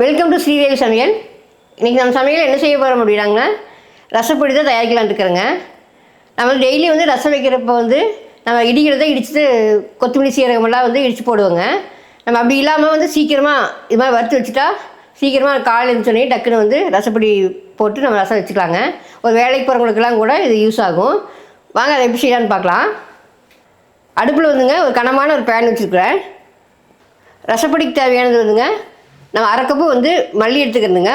Welcome to Sridevi சமையல். இன்றைக்கி நம்ம சமையல் என்ன செய்ய போகிறோம் அப்படின்னாங்கன்னா, ரசப்பொடி தான் தயாரிக்கலான்னு இருக்கிறேங்க. நம்ம டெய்லி ரசம் வைக்கிறப்ப நம்ம இடிக்கிறத இடிச்சுட்டு கொத்தமல்லி சீரகமெல்லாம் இடித்து போடுவோங்க. நம்ம அப்படி இல்லாமல் சீக்கிரமாக இது மாதிரி வறுத்து வச்சுட்டா சீக்கிரமாக காலையில் இருந்துச்சோடனே டக்குன்னு ரசப்பொடி போட்டு நம்ம ரசம் வச்சுக்கலாங்க. ஒரு வேலைக்கு போகிறவங்களுக்கெல்லாம் கூட இது யூஸ் ஆகும். வாங்க அதை எப்படி செய்யலான்னு பார்க்கலாம். அடுப்பில் ஒரு கனமான ஒரு பேன் வச்சுருக்கிறேன். ரசப்பொடிக்கு தேவையானது நம்ம அரை கப்பு மல்லி எடுத்துக்கிறதுங்க.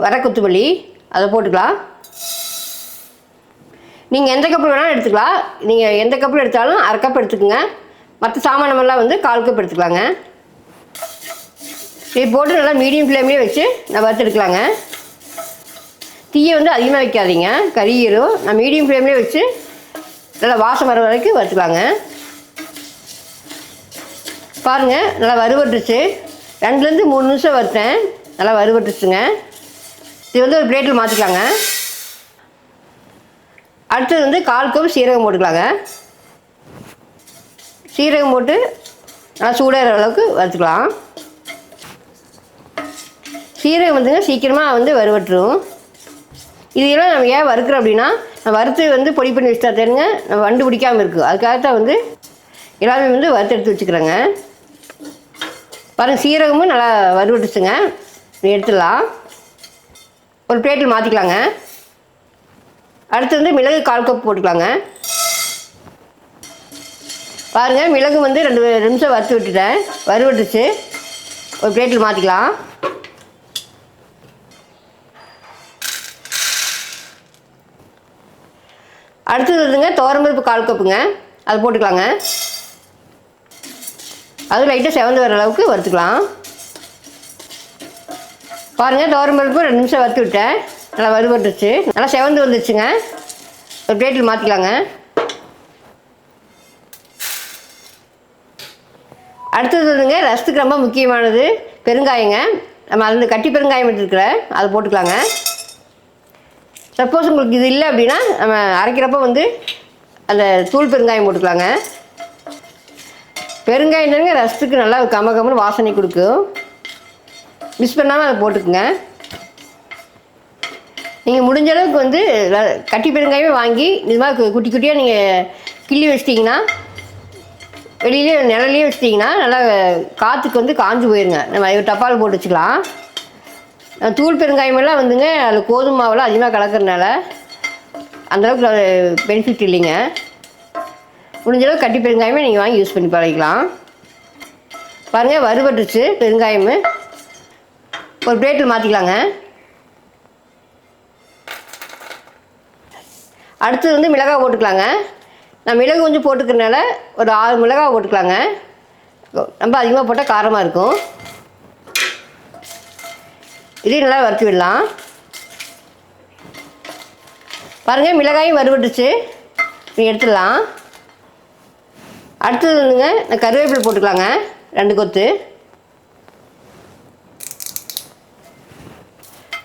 வர கொத்தமல்லி அதை போட்டுக்கலாம். நீங்கள் எந்த கப்பில் வேணாலும் எடுத்துக்கலாம். நீங்கள் எந்த கப்பில் எடுத்தாலும் அரை கப் எடுத்துக்கோங்க. மற்ற சாமானமெல்லாம் 1/4 கப் எடுத்துக்கலாங்க. இது போட்டு நல்லா மீடியம் ஃப்ளேம்லேயே வச்சு நான் வறுத்தெடுக்கலாங்க. தீயை அதிகமாக வைக்காதீங்க, கறியிரும். நான் மீடியம் ஃப்ளேம்லேயே வச்சு நல்லா வாசம் வர வரைக்கும் வறுத்துக்கலாங்க. பாருங்கள், நல்லா வறுவட்டுருச்சு. 2லேருந்து 3 நிமிஷம் வறுத்தேன். நல்லா வறுவட்டுருச்சுங்க. இது ஒரு பிளேட்டில் மாற்றிக்கலாங்க. அடுத்தது 1/4 கப் சீரகம் போட்டுக்கலாங்க. சீரகம் போட்டு நல்லா சூடாகிற அளவுக்கு வறுத்துக்கலாம். சீரகம் சீக்கிரமாக வறுவட்டுரும். இதெல்லாம் நம்ம ஏன் வறுக்கிறோம் அப்படின்னா, நம்ம வறுத்து பொடி பண்ணி வச்சுட்டா தெரியுங்க, நம்ம வண்டு பிடிக்காமல் இருக்குது. அதுக்காகத்தான் எல்லாமே வறுத்து எடுத்து வச்சுக்கிறேங்க. பாருங்கள், சீரகமும் நல்லா வறுவட்டுச்சுங்க. எடுத்துடலாம். ஒரு பிளேட்டில் மாற்றிக்கலாங்க. அடுத்து மிளகு 1/4 கப் போட்டுக்கலாங்க. பாருங்கள், மிளகு 2 நிமிஷம் வறுத்து விட்டுட்டேன். வறுவட்டுச்சு. ஒரு பிளேட்டில் மாற்றிக்கலாம். அடுத்தது துவரம்பருப்பு 1/4 கப்புங்க. அது போட்டுக்கலாங்க. அது லைட்டாக செவந்து வர அளவுக்கு வறுத்துக்கலாம். பாருங்கள், துவரம்பருப்பு 2 நிமிஷம் வறுத்து விட்டேன். நல்லா வறுவட்டுச்சு. நல்லா செவந்து வந்துடுச்சுங்க. ஒரு பிளேட்டில் மாற்றிக்கலாங்க. அடுத்தது ரசத்துக்கு ரொம்ப முக்கியமானது பெருங்காயங்க. நம்ம கட்டி பெருங்காயம் எடுத்துருக்கிறேன், அதை போட்டுக்கலாங்க. சப்போஸ் உங்களுக்கு இது இல்லை அப்படின்னா நம்ம அரைக்கிறப்ப அந்த தூள் பெருங்காயம் போட்டுக்கலாங்க. பெருங்காயம் தாங்க ரசத்துக்கு நல்லா கமகமன்னு வாசனை கொடுக்கும். மிஸ் பண்ணாமல் அதை போட்டுக்குங்க. நீங்கள் முடிஞ்ச அளவுக்கு கட்டி பெருங்காயமே வாங்கி இது மாதிரி குட்டி குட்டியாக நீங்கள் கிள்ளி வச்சிட்டிங்கன்னா, வெளியிலே நிழலையே வச்சிட்டிங்கன்னா நல்லா காற்றுக்கு காஞ்சு போயிருங்க. நம்ம டப்பால் போட்டு வச்சுக்கலாம். தூள் பெருங்காயமெல்லாம் அதில் கோதுமை மாவெல்லாம் அதிகமாக கலக்கிறதுனால அந்தளவுக்கு அது பெனிஃபிட் இல்லைங்க. முடிஞ்சளவுக்கு கட்டி பெருங்காயமே நீங்கள் வாங்கி யூஸ் பண்ணி பழகிக்கலாம். பாருங்கள், வறுவட்டுச்சு பெருங்காயம். ஒரு பிளேட்டில் மாற்றிக்கலாங்க. அடுத்தது மிளகாய் போட்டுக்கலாங்க. நான் மிளகு கொஞ்சம் போட்டுக்கிறதுனால ஒரு 6 மிளகாய் போட்டுக்கலாங்க. ரொம்ப அதிகமாக போட்டால் காரமாக இருக்கும். இதையும் நல்லா வறுத்து விடலாம். பாருங்கள், மிளகாயும் வறுவட்டுச்சு. நீங்கள் எடுத்துடலாம். அடுத்தது நான் கருவேப்பிலை போட்டுக்கலாங்க. 2 கொத்து.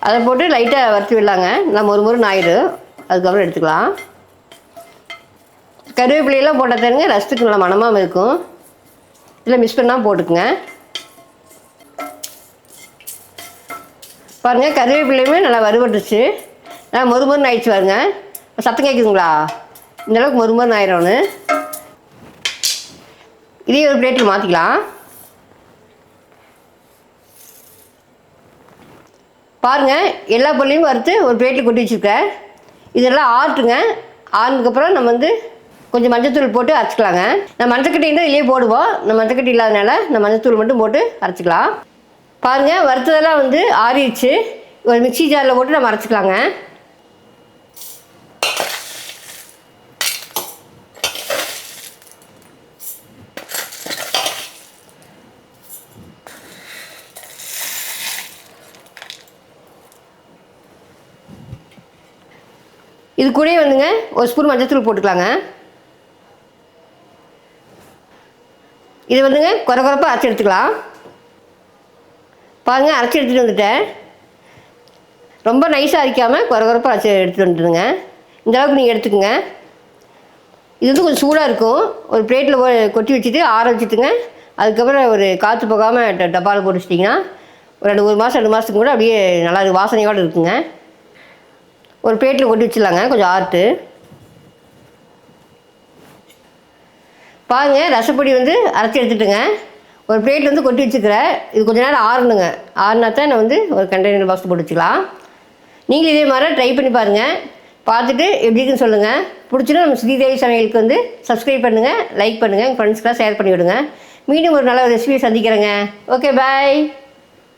அதை போட்டு லைட்டாக வறுத்து விடலாங்க. நல்லா மொறுமொறுன்னு ஆயிடும். அதுக்கப்புறம் எடுத்துக்கலாம். கருவேப்பிலையெல்லாம் போட்டால் தருங்க ரசத்துக்கு நல்லா மணமாக இருக்கும். இதில் மிஸ் பண்ணாமல் போட்டுக்குங்க. பாருங்கள், கருவேப்பிலையுமே நல்லா வறுவட்டுச்சு. நல்லா மொறுமொறுன்னு ஆயிடுச்சு. பாருங்க, சத்தம் கேட்குதுங்களா? இந்தளவுக்கு மொறுமொறுன்னு ஆயிடும்னு. இதையும் ஒரு பிளேட்டில் மாற்றிக்கலாம். பாருங்கள், எல்லா பொருளையும் வறுத்து ஒரு பிளேட்டில் கொட்டி வச்சுருக்கேன். இதெல்லாம் ஆட்டுங்க. ஆறுனதுக்கப்புறம் நம்ம கொஞ்சம் மஞ்சத்தூள் போட்டு அரைச்சிக்கலாங்க. நான் மஞ்சக்கட்டி தான் இதுலேயே போடுவோம். நம்ம மஞ்சக்கட்டி இல்லாதனால நான் மஞ்சத்தூள் மட்டும் போட்டு அரைச்சிக்கலாம். பாருங்கள், வறுத்ததெல்லாம் ஆறிடுச்சு. ஒரு மிக்ஸி ஜாரில் போட்டு நம்ம அரைச்சிக்கலாங்க. இது கூடயே ஒரு ஸ்பூன் மஞ்சத்தூள் போட்டுக்கலாங்க. இது குறைப்பாக அரைச்சி எடுத்துக்கலாம். பாருங்கள், அரைச்சி எடுத்துகிட்டு வந்துட்டேன். ரொம்ப நைஸாக அரைக்காமல் குறைப்பாக அரைச்சி எடுத்துகிட்டு வந்துடுங்க. இந்தளவுக்கு நீங்கள் எடுத்துக்கோங்க. இது கொஞ்சம் சூடாக இருக்கும். ஒரு பிளேட்டில் கொட்டி வச்சுட்டு ஆற வச்சுட்டுங்க. அதுக்கப்புறம் ஒரு காற்று போகாமல் டப்பாவில் போட்டு வச்சிட்டிங்கன்னா ஒரு மாதம் 2 மாதத்துக்கு கூட அப்படியே நல்லா வாசனையோடு இருக்குங்க. ஒரு பிளேட்டில் கொட்டி வச்சிடலாங்க, கொஞ்சம் ஆறுட்டு. பாருங்கள், ரசப்பொடி வந்து அரைச்சி எடுத்துட்டுங்க. ஒரு பிளேட் வந்து கொட்டி வச்சுக்கிறேன். இது கொஞ்சம் நேரம் ஆறணுங்க. ஆறுனா தான் நான் வந்து ஒரு கண்டெய்னர் பாக்ஸ் போட்டு வச்சுக்கலாம். நீங்களும் இதே மாதிரி ட்ரை பண்ணி பாருங்கள். பார்த்துட்டு எப்படி இருக்குன்னு சொல்லுங்கள். பிடிச்சினா நம்ம ஸ்ரீதேவி சமையலுக்கு வந்து சப்ஸ்கிரைப் பண்ணுங்கள், லைக் பண்ணுங்கள், உங்கள் ஃப்ரெண்ட்ஸ்க்கெலாம் ஷேர் பண்ணி விடுங்க. மீண்டும் ஒரு நல்ல ரெசிபியை சந்திக்கிறேங்க. ஓகே, பாய்.